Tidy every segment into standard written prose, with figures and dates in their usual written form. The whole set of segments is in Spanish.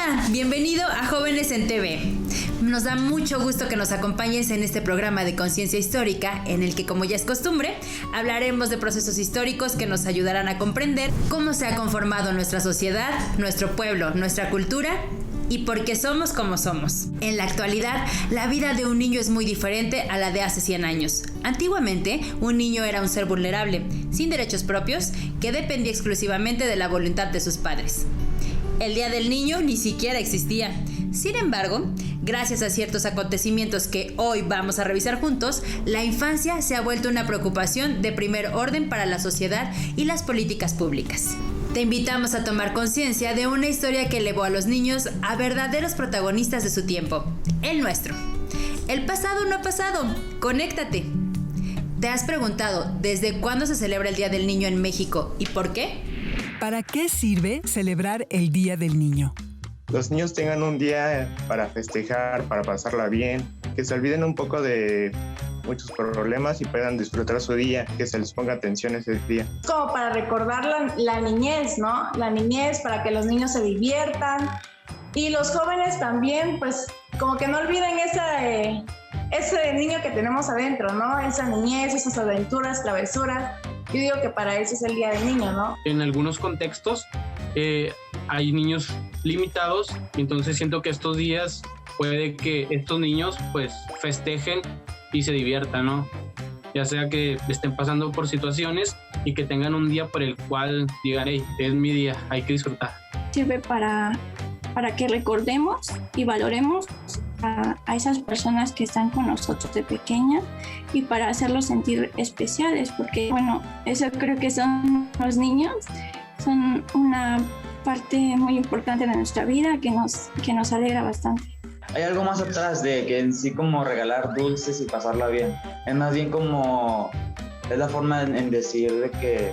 Hola, bienvenido a Jóvenes en TV. Nos da mucho gusto que nos acompañes en este programa de conciencia histórica en el que, como ya es costumbre, hablaremos de procesos históricos que nos ayudarán a comprender cómo se ha conformado nuestra sociedad, nuestro pueblo, nuestra cultura y por qué somos como somos. En la actualidad, la vida de un niño es muy diferente a la de hace 100 años. Antiguamente, un niño era un ser vulnerable, sin derechos propios, que dependía exclusivamente de la voluntad de sus padres. El Día del Niño ni siquiera existía. Sin embargo, gracias a ciertos acontecimientos que hoy vamos a revisar juntos, la infancia se ha vuelto una preocupación de primer orden para la sociedad y las políticas públicas. Te invitamos a tomar conciencia de una historia que elevó a los niños a verdaderos protagonistas de su tiempo, el nuestro. El pasado no ha pasado, conéctate. ¿Te has preguntado desde cuándo se celebra el Día del Niño en México y por qué? ¿Para qué sirve celebrar el Día del Niño? Los niños tengan un día para festejar, para pasarla bien, que se olviden un poco de muchos problemas y puedan disfrutar su día, que se les ponga atención ese día. Como para recordar la niñez, ¿no? La niñez, para que los niños se diviertan y los jóvenes también, pues como que no olviden ese niño que tenemos adentro, ¿no? Esa niñez, esas aventuras, travesuras. Yo digo que para eso es el Día del Niño, ¿no? En algunos contextos hay niños limitados, entonces siento que estos días puede que estos niños pues festejen y se diviertan, ¿no? Ya sea que estén pasando por situaciones y que tengan un día por el cual digan, hey, es mi día, hay que disfrutar. Sirve para que recordemos y valoremos a esas personas que están con nosotros de pequeña y para hacerlos sentir especiales, porque bueno, eso creo que son los niños, son una parte muy importante de nuestra vida que nos alegra bastante. Hay algo más atrás de que en sí como regalar dulces y pasarla bien, es más bien como es la forma en decir de que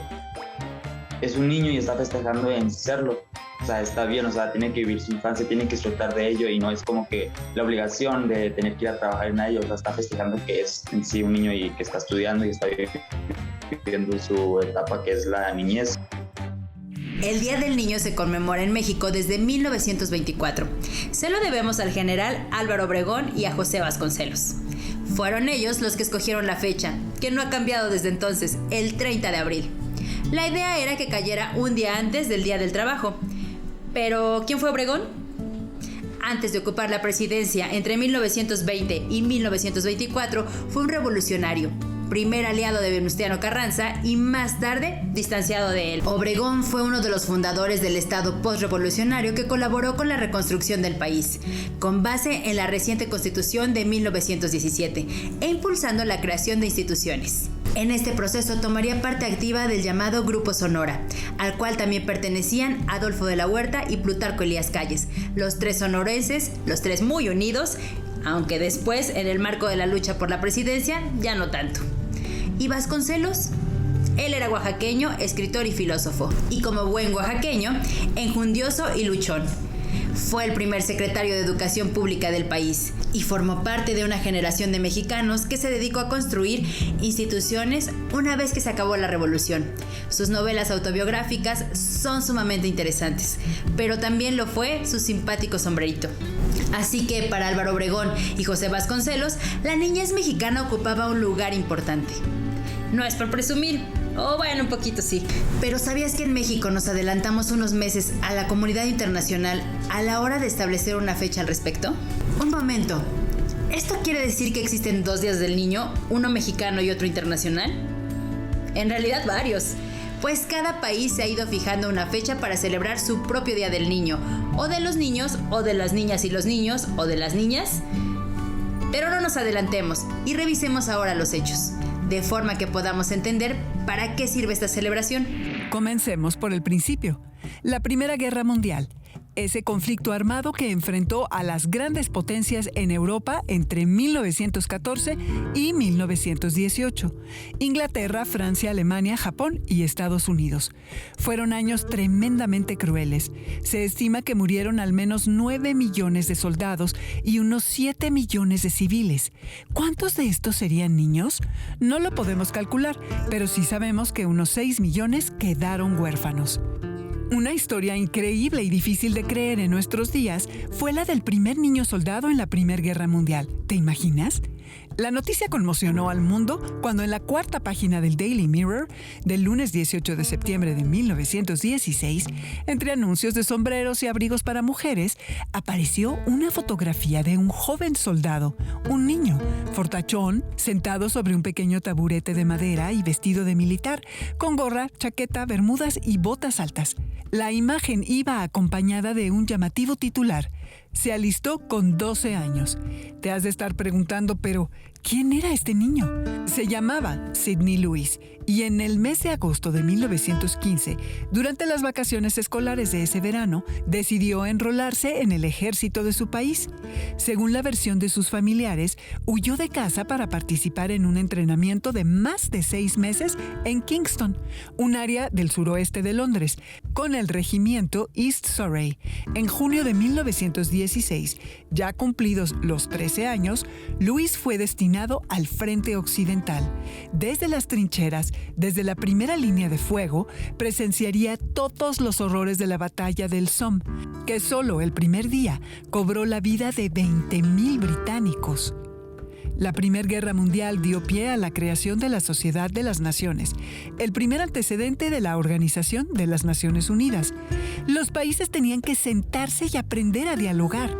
es un niño y está festejando en serlo. O sea, está bien, o sea, tiene que vivir su infancia, tiene que disfrutar de ello y no es como que la obligación de tener que ir a trabajar en ello. O sea, está festejando que es en sí un niño y que está estudiando y está viviendo su etapa que es la niñez. El Día del Niño se conmemora en México desde 1924. Se lo debemos al general Álvaro Obregón y a José Vasconcelos. Fueron ellos los que escogieron la fecha, que no ha cambiado desde entonces, el 30 de abril. La idea era que cayera un día antes del Día del Trabajo. Pero, ¿quién fue Obregón? Antes de ocupar la presidencia entre 1920 y 1924, fue un revolucionario, primer aliado de Venustiano Carranza y más tarde distanciado de él. Obregón fue uno de los fundadores del Estado postrevolucionario que colaboró con la reconstrucción del país, con base en la reciente Constitución de 1917 e impulsando la creación de instituciones. En este proceso tomaría parte activa del llamado Grupo Sonora, al cual también pertenecían Adolfo de la Huerta y Plutarco Elías Calles, los tres sonorenses, los tres muy unidos, aunque después, en el marco de la lucha por la presidencia, ya no tanto. ¿Y Vasconcelos? Él era oaxaqueño, escritor y filósofo, y como buen oaxaqueño, enjundioso y luchón. Fue el primer secretario de Educación Pública del país y formó parte de una generación de mexicanos que se dedicó a construir instituciones una vez que se acabó la revolución. Sus novelas autobiográficas son sumamente interesantes, pero también lo fue su simpático sombrerito. Así que para Álvaro Obregón y José Vasconcelos, la niñez mexicana ocupaba un lugar importante. No es por presumir, o bueno, un poquito sí. Pero ¿sabías que en México nos adelantamos unos meses a la comunidad internacional a la hora de establecer una fecha al respecto? Un momento, ¿esto quiere decir que existen 2 días del niño, uno mexicano y otro internacional? En realidad varios, pues cada país se ha ido fijando una fecha para celebrar su propio Día del Niño, o de los niños, o de las niñas y los niños, o de las niñas. Pero no nos adelantemos y revisemos ahora los hechos, de forma que podamos entender para qué sirve esta celebración. Comencemos por el principio. La Primera Guerra Mundial. Ese conflicto armado que enfrentó a las grandes potencias en Europa entre 1914 y 1918. Inglaterra, Francia, Alemania, Japón y Estados Unidos. Fueron años tremendamente crueles. Se estima que murieron al menos 9 millones de soldados y unos 7 millones de civiles. ¿Cuántos de estos serían niños? No lo podemos calcular, pero sí sabemos que unos 6 millones quedaron huérfanos. Una historia increíble y difícil de creer en nuestros días fue la del primer niño soldado en la Primera Guerra Mundial. ¿Te imaginas? La noticia conmocionó al mundo cuando en la cuarta página del Daily Mirror, del lunes 18 de septiembre de 1916, entre anuncios de sombreros y abrigos para mujeres, apareció una fotografía de un joven soldado, un niño, fortachón, sentado sobre un pequeño taburete de madera y vestido de militar, con gorra, chaqueta, bermudas y botas altas. La imagen iba acompañada de un llamativo titular: se alistó con 12 años. Te has de estar preguntando, pero ¿quién era este niño? Se llamaba Sidney Lewis y en el mes de agosto de 1915, durante las vacaciones escolares de ese verano, decidió enrolarse en el ejército de su país. Según la versión de sus familiares, huyó de casa para participar en un entrenamiento de más de 6 meses en Kingston, un área del suroeste de Londres, con el regimiento East Surrey. En junio de 1916, ya cumplidos los 13 años, Lewis fue destinado al frente occidental. Desde las trincheras, desde la primera línea de fuego, presenciaría todos los horrores de la batalla del Somme, que solo el primer día cobró la vida de 20,000 británicos. La Primera Guerra Mundial dio pie a la creación de la Sociedad de las Naciones, el primer antecedente de la Organización de las Naciones Unidas. Los países tenían que sentarse y aprender a dialogar.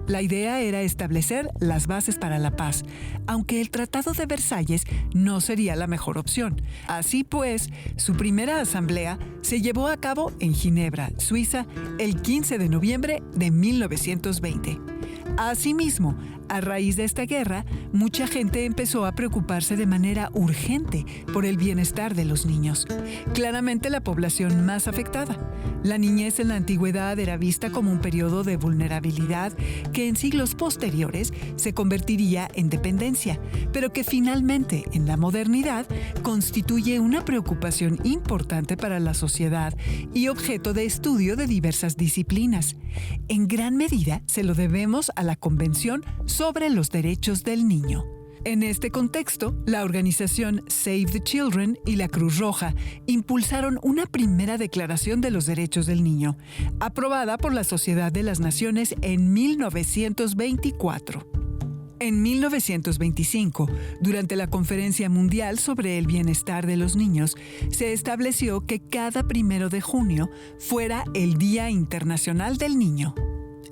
La idea era establecer las bases para la paz, aunque el Tratado de Versalles no sería la mejor opción. Así pues, su primera asamblea se llevó a cabo en Ginebra, Suiza, el 15 de noviembre de 1920. Asimismo, a raíz de esta guerra, mucha gente empezó a preocuparse de manera urgente por el bienestar de los niños. Claramente la población más afectada. La niñez en la antigüedad era vista como un periodo de vulnerabilidad que en siglos posteriores se convertiría en dependencia, pero que finalmente en la modernidad constituye una preocupación importante para la sociedad y objeto de estudio de diversas disciplinas. En gran medida se lo debemos a la Convención sobre los Derechos del Niño. En este contexto, la organización Save the Children y la Cruz Roja impulsaron una primera Declaración de los Derechos del Niño, aprobada por la Sociedad de las Naciones en 1924. En 1925, durante la Conferencia Mundial sobre el Bienestar de los Niños, se estableció que cada 1 de junio fuera el Día Internacional del Niño.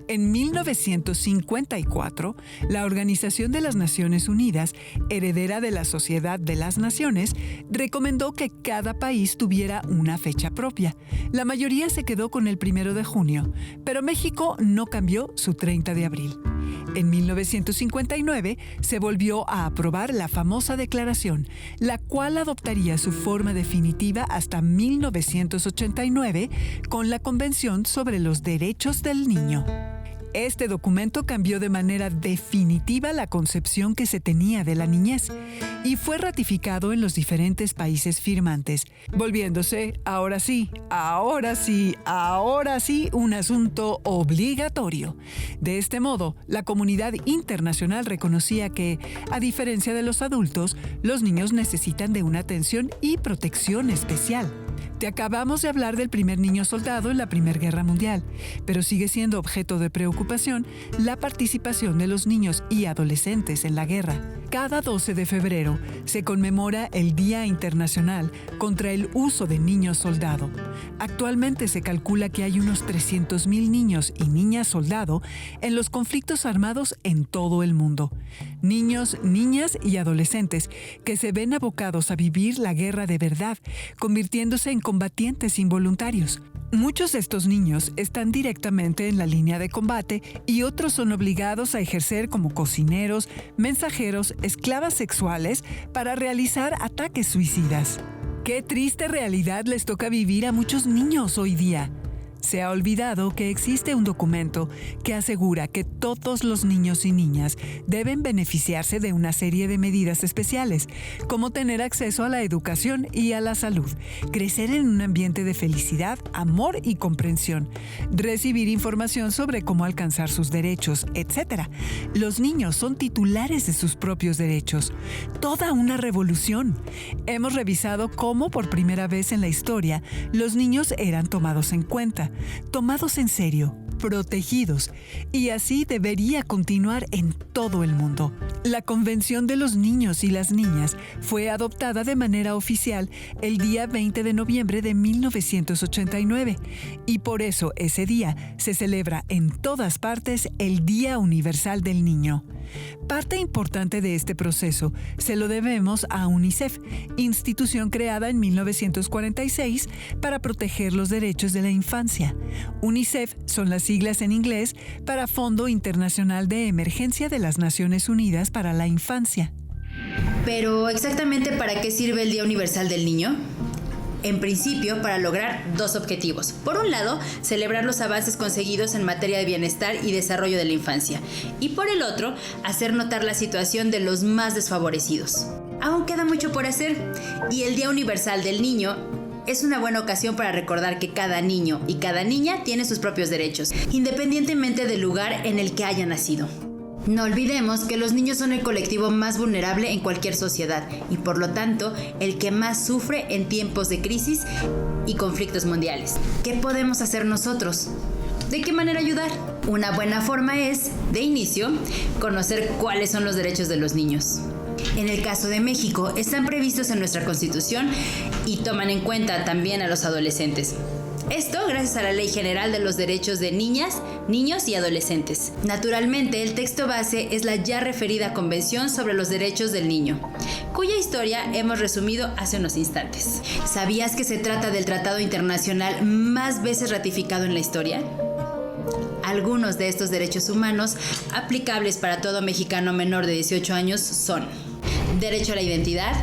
En 1954, la Organización de las Naciones Unidas, heredera de la Sociedad de las Naciones, recomendó que cada país tuviera una fecha propia. La mayoría se quedó con el 1 de junio, pero México no cambió su 30 de abril. En 1959 se volvió a aprobar la famosa declaración, la cual adoptaría su forma definitiva hasta 1989 con la Convención sobre los Derechos del Niño. Este documento cambió de manera definitiva la concepción que se tenía de la niñez y fue ratificado en los diferentes países firmantes, volviéndose, ahora sí, un asunto obligatorio. De este modo, la comunidad internacional reconocía que, a diferencia de los adultos, los niños necesitan de una atención y protección especial. Te acabamos de hablar del primer niño soldado en la Primera Guerra Mundial, pero sigue siendo objeto de preocupación la participación de los niños y adolescentes en la guerra. Cada 12 de febrero se conmemora el Día Internacional contra el Uso de Niños Soldado. Actualmente se calcula que hay unos 300,000 niños y niñas soldado en los conflictos armados en todo el mundo. Niños, niñas y adolescentes que se ven abocados a vivir la guerra de verdad, convirtiéndose en combatientes involuntarios. Muchos de estos niños están directamente en la línea de combate y otros son obligados a ejercer como cocineros, mensajeros, esclavas sexuales para realizar ataques suicidas. ¡Qué triste realidad les toca vivir a muchos niños hoy día! Se ha olvidado que existe un documento que asegura que todos los niños y niñas deben beneficiarse de una serie de medidas especiales, como tener acceso a la educación y a la salud, crecer en un ambiente de felicidad, amor y comprensión, recibir información sobre cómo alcanzar sus derechos, etc. Los niños son titulares de sus propios derechos. Toda una revolución. Hemos revisado cómo por primera vez en la historia los niños eran tomados en cuenta, tomados en serio, protegidos, y así debería continuar en todo el mundo. La Convención de los Niños y las Niñas fue adoptada de manera oficial el día 20 de noviembre de 1989 y por eso ese día se celebra en todas partes el Día Universal del Niño. Parte importante de este proceso se lo debemos a UNICEF, institución creada en 1946 para proteger los derechos de la infancia. UNICEF son las siglas en inglés para Fondo Internacional de Emergencia de las Naciones Unidas para la Infancia. Pero, ¿exactamente para qué sirve el Día Universal del Niño? En principio, para lograr dos objetivos. Por un lado, celebrar los avances conseguidos en materia de bienestar y desarrollo de la infancia. Y por el otro, hacer notar la situación de los más desfavorecidos. Aún queda mucho por hacer, y el Día Universal del Niño es una buena ocasión para recordar que cada niño y cada niña tiene sus propios derechos, independientemente del lugar en el que haya nacido. No olvidemos que los niños son el colectivo más vulnerable en cualquier sociedad y por lo tanto el que más sufre en tiempos de crisis y conflictos mundiales. ¿Qué podemos hacer nosotros? ¿De qué manera ayudar? Una buena forma es, de inicio, conocer cuáles son los derechos de los niños. En el caso de México, están previstos en nuestra Constitución y toman en cuenta también a los adolescentes. Esto gracias a la Ley General de los Derechos de Niñas, Niños y Adolescentes. Naturalmente, el texto base es la ya referida Convención sobre los Derechos del Niño, cuya historia hemos resumido hace unos instantes. ¿Sabías que se trata del tratado internacional más veces ratificado en la historia? Algunos de estos derechos humanos aplicables para todo mexicano menor de 18 años son: derecho a la identidad,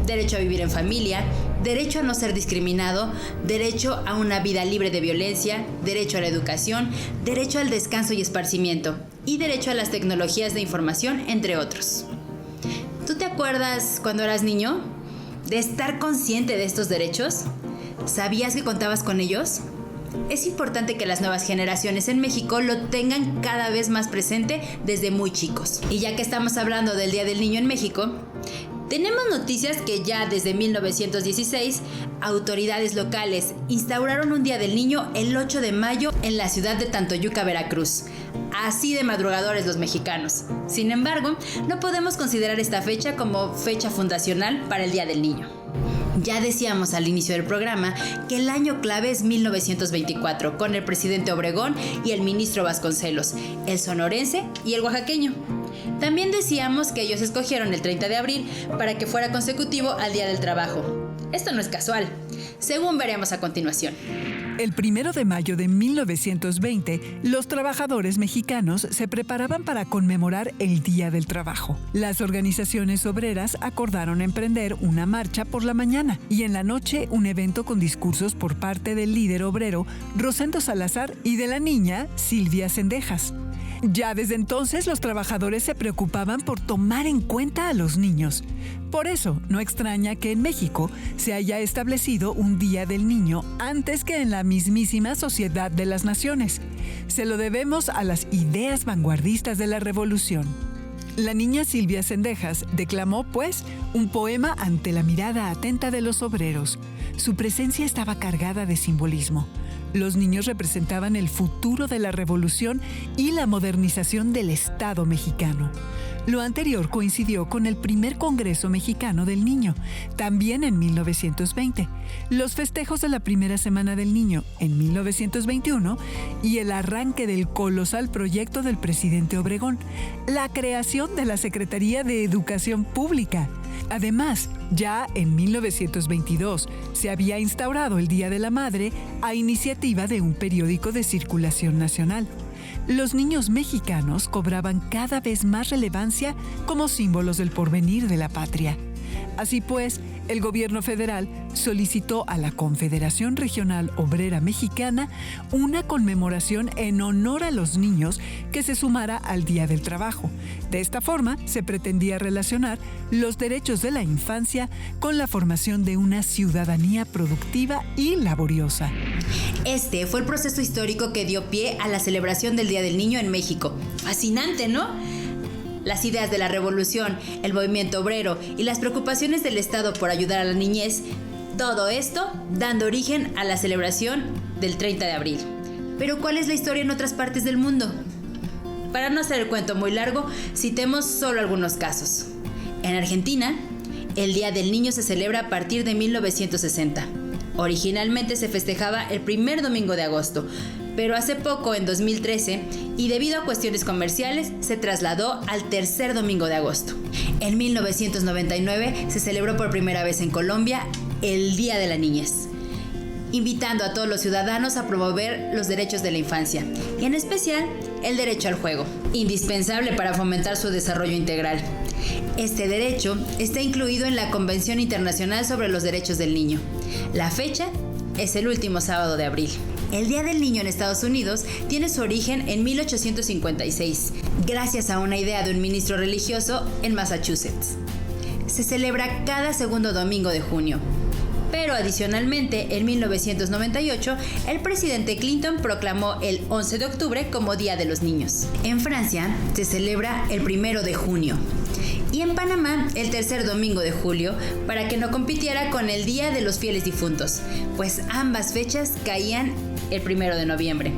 derecho a vivir en familia, derecho a no ser discriminado, derecho a una vida libre de violencia, derecho a la educación, derecho al descanso y esparcimiento y derecho a las tecnologías de información, entre otros. ¿Tú te acuerdas cuando eras niño de estar consciente de estos derechos? ¿Sabías que contabas con ellos? Es importante que las nuevas generaciones en México lo tengan cada vez más presente desde muy chicos. Y ya que estamos hablando del Día del Niño en México, tenemos noticias que ya desde 1916, autoridades locales instauraron un Día del Niño el 8 de mayo en la ciudad de Tantoyuca, Veracruz. Así de madrugadores los mexicanos. Sin embargo, no podemos considerar esta fecha como fecha fundacional para el Día del Niño. Ya decíamos al inicio del programa que el año clave es 1924, con el presidente Obregón y el ministro Vasconcelos, el sonorense y el oaxaqueño. También decíamos que ellos escogieron el 30 de abril para que fuera consecutivo al Día del Trabajo. Esto no es casual, según veremos a continuación. El 1 de mayo de 1920, los trabajadores mexicanos se preparaban para conmemorar el Día del Trabajo. Las organizaciones obreras acordaron emprender una marcha por la mañana y en la noche un evento con discursos por parte del líder obrero Rosendo Salazar y de la niña Silvia Cendejas. Ya desde entonces los trabajadores se preocupaban por tomar en cuenta a los niños. Por eso, no extraña que en México se haya establecido un Día del Niño antes que en la mismísima Sociedad de las Naciones. Se lo debemos a las ideas vanguardistas de la Revolución. La niña Silvia Cendejas declamó, pues, un poema ante la mirada atenta de los obreros. Su presencia estaba cargada de simbolismo. Los niños representaban el futuro de la revolución y la modernización del Estado mexicano. Lo anterior coincidió con el primer Congreso Mexicano del Niño, también en 1920, los festejos de la primera Semana del Niño en 1921 y el arranque del colosal proyecto del presidente Obregón, la creación de la Secretaría de Educación Pública. Además, ya en 1922 se había instaurado el Día de la Madre a iniciativa de un periódico de circulación nacional. Los niños mexicanos cobraban cada vez más relevancia como símbolos del porvenir de la patria. Así pues, El gobierno federal solicitó a la Confederación Regional Obrera Mexicana una conmemoración en honor a los niños que se sumara al Día del Trabajo. De esta forma, se pretendía relacionar los derechos de la infancia con la formación de una ciudadanía productiva y laboriosa. Este fue el proceso histórico que dio pie a la celebración del Día del Niño en México. Fascinante, ¿no? Las ideas de la revolución, el movimiento obrero y las preocupaciones del Estado por ayudar a la niñez, todo esto dando origen a la celebración del 30 de abril. Pero ¿cuál es la historia en otras partes del mundo? Para no hacer el cuento muy largo, citemos solo algunos casos. En Argentina, el Día del Niño se celebra a partir de 1960. Originalmente se festejaba el primer domingo de agosto, pero hace poco, en 2013, y debido a cuestiones comerciales, se trasladó al tercer domingo de agosto. En 1999 se celebró por primera vez en Colombia el Día de la Niñez, invitando a todos los ciudadanos a promover los derechos de la infancia, y en especial el derecho al juego, indispensable para fomentar su desarrollo integral. Este derecho está incluido en la Convención Internacional sobre los Derechos del Niño. La fecha es el último sábado de abril. El Día del Niño en Estados Unidos tiene su origen en 1856, gracias a una idea de un ministro religioso en Massachusetts. Se celebra cada segundo domingo de junio. Pero adicionalmente, en 1998, el presidente Clinton proclamó el 11 de octubre como Día de los Niños. En Francia se celebra el 1 de junio. Y en Panamá el tercer domingo de julio, para que no compitiera con el Día de los Fieles Difuntos, pues ambas fechas caían el 1 de noviembre.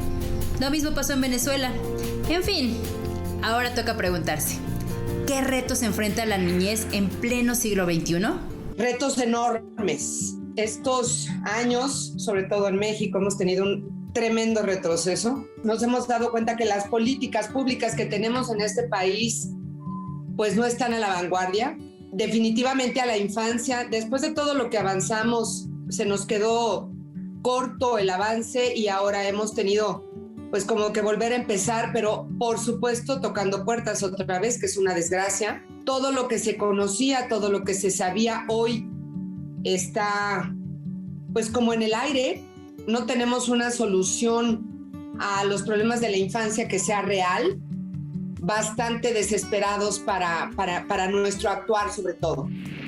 Lo mismo pasó en Venezuela. En fin, ahora toca preguntarse, ¿qué retos enfrenta la niñez en pleno siglo XXI? Retos enormes. Estos años, sobre todo en México, hemos tenido un tremendo retroceso. Nos hemos dado cuenta que las políticas públicas que tenemos en este país pues no están a la vanguardia. Definitivamente a la infancia, después de todo lo que avanzamos, se nos quedó corto el avance y ahora hemos tenido pues como que volver a empezar, pero por supuesto tocando puertas otra vez, que es una desgracia. Todo lo que se conocía, todo lo que se sabía hoy está pues como en el aire. No tenemos una solución a los problemas de la infancia que sea real. Bastante desesperados para nuestro actuar sobre todo.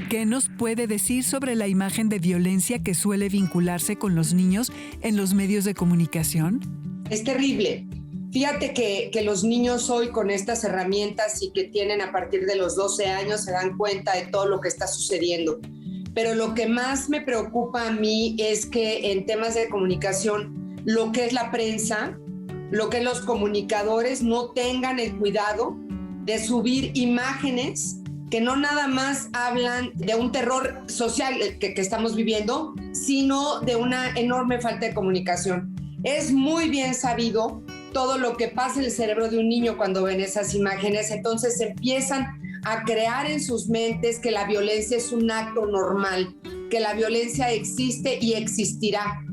¿Qué nos puede decir sobre la imagen de violencia que suele vincularse con los niños en los medios de comunicación? Es terrible. Fíjate que los niños hoy con estas herramientas y que tienen a partir de los 12 años se dan cuenta de todo lo que está sucediendo. Pero lo que más me preocupa a mí es que en temas de comunicación, lo que es la prensa, lo que los comunicadores no tengan el cuidado de subir imágenes que no nada más hablan de un terror social que estamos viviendo, sino de una enorme falta de comunicación. Es muy bien sabido todo lo que pasa en el cerebro de un niño cuando ven esas imágenes, entonces empiezan a crear en sus mentes que la violencia es un acto normal, que la violencia existe y existirá.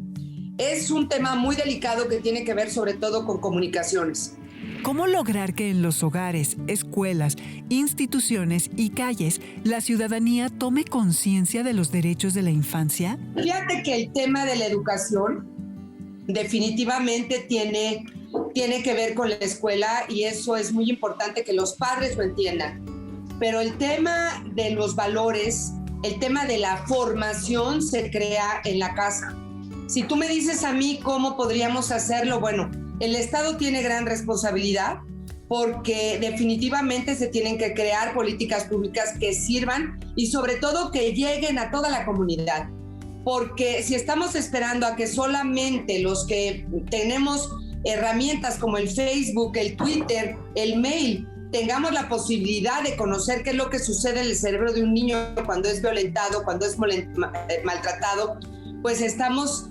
Es un tema muy delicado que tiene que ver sobre todo con comunicaciones. ¿Cómo lograr que en los hogares, escuelas, instituciones y calles la ciudadanía tome conciencia de los derechos de la infancia? Fíjate que el tema de la educación definitivamente tiene que ver con la escuela y eso es muy importante que los padres lo entiendan. Pero el tema de los valores, el tema de la formación se crea en la casa. Si tú me dices a mí cómo podríamos hacerlo, bueno, el Estado tiene gran responsabilidad porque definitivamente se tienen que crear políticas públicas que sirvan y sobre todo que lleguen a toda la comunidad. Porque si estamos esperando a que solamente los que tenemos herramientas como el Facebook, el Twitter, el mail, tengamos la posibilidad de conocer qué es lo que sucede en el cerebro de un niño cuando es violentado, cuando es maltratado, pues estamos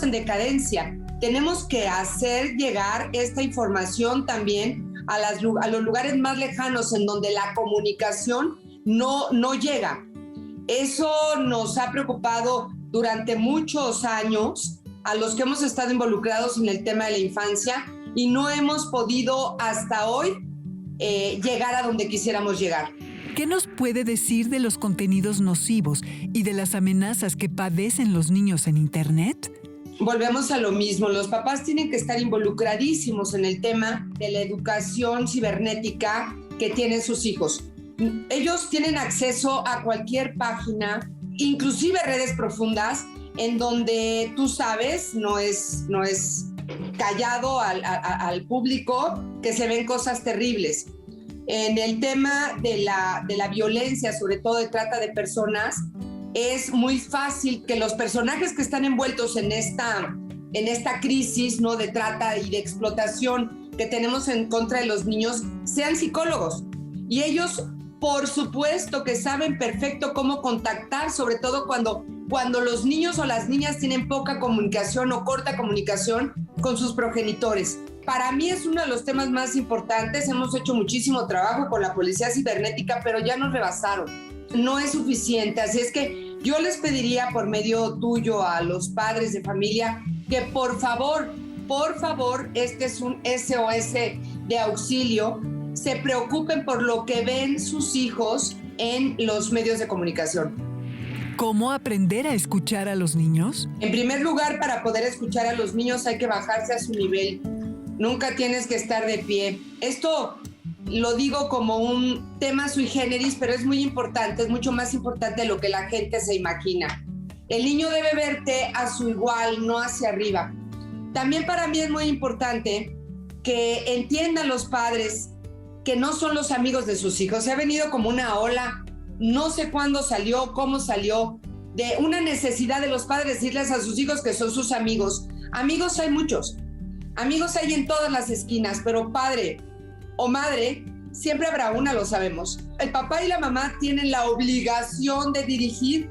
en decadencia. Tenemos que hacer llegar esta información también a los lugares más lejanos en donde la comunicación no llega. Eso nos ha preocupado durante muchos años a los que hemos estado involucrados en el tema de la infancia y no hemos podido hasta hoy llegar a donde quisiéramos llegar. ¿Qué nos puede decir de los contenidos nocivos y de las amenazas que padecen los niños en Internet? Volvemos a lo mismo, los papás tienen que estar involucradísimos en el tema de la educación cibernética que tienen sus hijos. Ellos tienen acceso a cualquier página, inclusive redes profundas, en donde tú sabes, no es callado al público, que se ven cosas terribles. En el tema de la violencia, sobre todo de trata de personas, es muy fácil que los personajes que están envueltos en esta crisis, ¿no?, de trata y de explotación que tenemos en contra de los niños sean psicólogos. Y ellos, por supuesto, que saben perfecto cómo contactar, sobre todo cuando los niños o las niñas tienen poca comunicación o corta comunicación con sus progenitores. Para mí es uno de los temas más importantes. Hemos hecho muchísimo trabajo con la policía cibernética, pero ya nos rebasaron. No es suficiente. Así es que yo les pediría por medio tuyo a los padres de familia que por favor, este es un SOS de auxilio, se preocupen por lo que ven sus hijos en los medios de comunicación. ¿Cómo aprender a escuchar a los niños? En primer lugar, para poder escuchar a los niños hay que bajarse a su nivel. Nunca tienes que estar de pie. Esto lo digo como un tema sui generis, pero es muy importante, es mucho más importante de lo que la gente se imagina. El niño debe verte a su igual, no hacia arriba. También para mí es muy importante que entiendan los padres que no son los amigos de sus hijos. Se ha venido como una ola, no sé cuándo salió, cómo salió, de una necesidad de los padres decirles a sus hijos que son sus amigos. Amigos hay muchos, amigos hay en todas las esquinas, pero padre o madre siempre habrá una, lo sabemos. El papá y la mamá tienen la obligación de dirigir,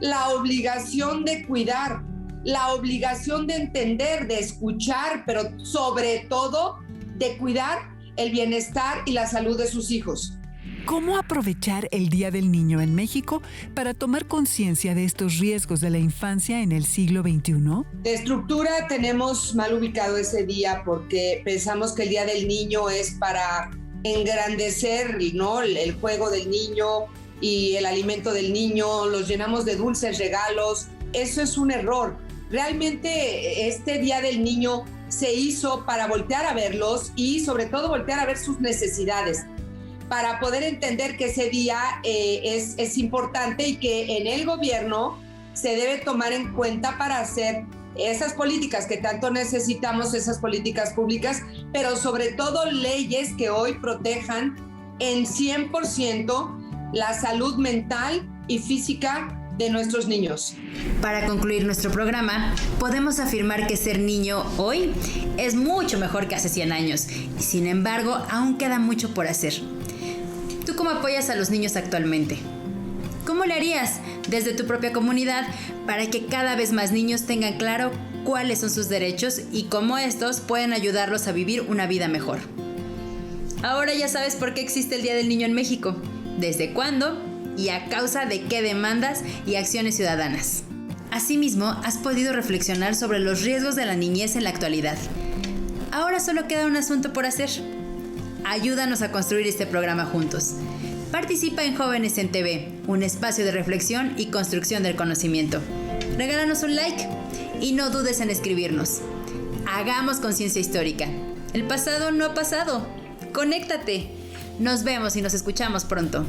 la obligación de cuidar, la obligación de entender, de escuchar, pero sobre todo de cuidar el bienestar y la salud de sus hijos. ¿Cómo aprovechar el Día del Niño en México para tomar conciencia de estos riesgos de la infancia en el siglo XXI? De estructura tenemos mal ubicado ese día porque pensamos que el Día del Niño es para engrandecer, ¿no?, el juego del niño y el alimento del niño, los llenamos de dulces regalos. Eso es un error. Realmente este Día del Niño se hizo para voltear a verlos y sobre todo voltear a ver sus necesidades, para poder entender que ese día es importante y que en el gobierno se debe tomar en cuenta para hacer esas políticas que tanto necesitamos, esas políticas públicas, pero sobre todo leyes que hoy protejan en 100% la salud mental y física de nuestros niños. Para concluir nuestro programa, podemos afirmar que ser niño hoy es mucho mejor que hace 100 años y sin embargo aún queda mucho por hacer. ¿Tú cómo apoyas a los niños actualmente? ¿Cómo le harías desde tu propia comunidad para que cada vez más niños tengan claro cuáles son sus derechos y cómo estos pueden ayudarlos a vivir una vida mejor? Ahora ya sabes por qué existe el Día del Niño en México, desde cuándo y a causa de qué demandas y acciones ciudadanas. Asimismo, has podido reflexionar sobre los riesgos de la niñez en la actualidad. Ahora solo queda un asunto por hacer. Ayúdanos a construir este programa juntos. Participa en Jóvenes en TV, un espacio de reflexión y construcción del conocimiento. Regálanos un like y no dudes en escribirnos. Hagamos conciencia histórica. El pasado no ha pasado. Conéctate. Nos vemos y nos escuchamos pronto.